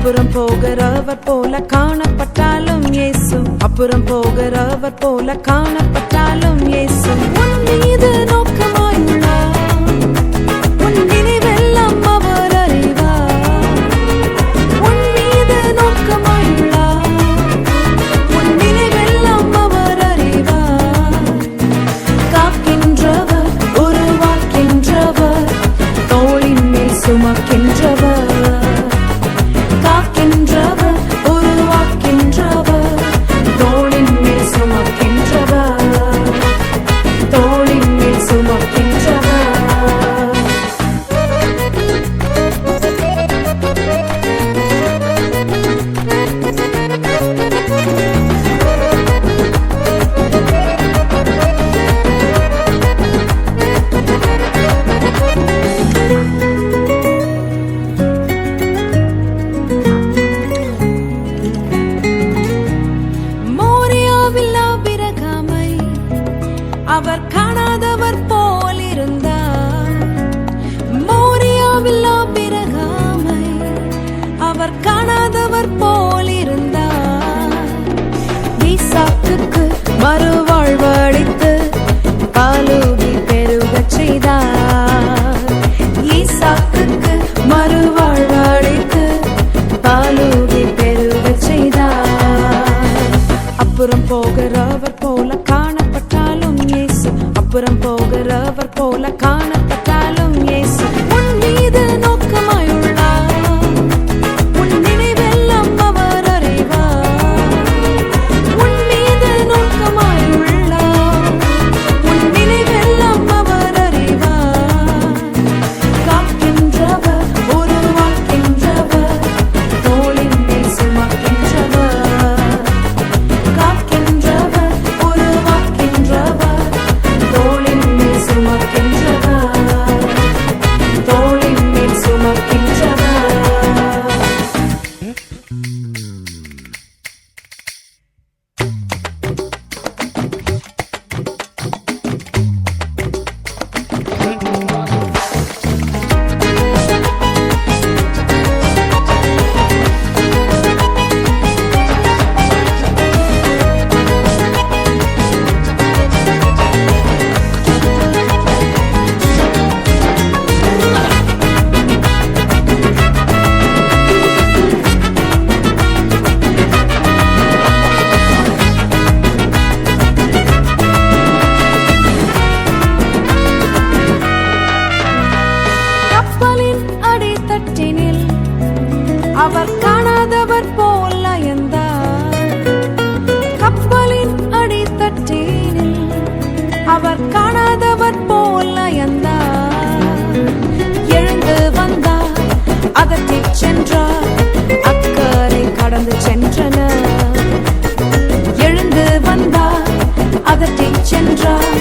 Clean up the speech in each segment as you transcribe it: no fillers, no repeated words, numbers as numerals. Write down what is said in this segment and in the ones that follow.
அப்புறம் போகிறவர் போல காணப்பட்டாலும் இயேசு, அப்புறம் போகிறவர் போல காணப்பட்டாலும் இயேசு உன் மீது நோக்கமாயுள்ளார். உன் நினைவெல்லாம் அவர் அறிவார். உன் மீது நோக்கமாயுள்ளார். உன் நினைவெல்லாம் அவர் அறிவார். காக்கின்றவர், உருவாக்கின்றவர், தோளின் மேல் சுமக்கின்றவர். காக்கின்றவர், உருவாக்கின்றவர், தோளின் மேல் சுமக்கின்றவர். தோளின் மேல் சுமக்கின்றவர். அவர் காணாதவர் போல் இருந்தார். மோரியாவில் ஆபிரகாமை அவர் காணாதவர் போல் இருந்தார். ஈசாக்குக்கு மறுவாழ்வு அளித்து பாலூதி பெருகச் செய்தார். ஈசாக்குக்கு மறுவாழ்வு அளித்து பாலூதி பெருகச் செய்தார். அப்புறம் போகிறவர் போல காணப்பட்டாலும் இயேசு, அப்புறம் போகிறவர் போல காணப்பட்டாலும் இயேசு உன் மீது நோக்கமாயுள்ளார். உன் நினைவெல்லாம் அவர் அறிவார். உன் மீது நோக்கமாயுள்ளார். உன் நினைவெல்லாம் அவர் அறிவார். காக்கின்றவர், உருவாக்கின்றவர், தோளின் மேல் சுமக்கின்றவர். காக்கின்றவர், உருவாக்கின்றவர், தோளின் மேல் சுமக்கின்றவர். தோளின் மேல் சுமக்கின்றவர். அவர் காணாதவர் போல் அயர்ந்தார். கப்பலின் அடித்தட்டினில் அவர் காணாதவர் போல் அயர்ந்தார். எழுந்து வந்தார், அதட்டிச் சென்றார், அக்கறை கடந்து சென்றனர். எழுந்து வந்தார், அதட்டிச் சென்றார்,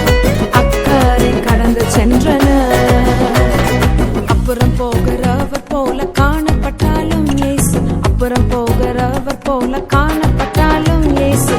அக்கறை கடந்து சென்றனர். அப்புறம் போகிறவர் போல காணப்பட்டாலும் இயேசு, அப்புறம் போகிறவர் போல காணப்பட்டாலும் இயேசு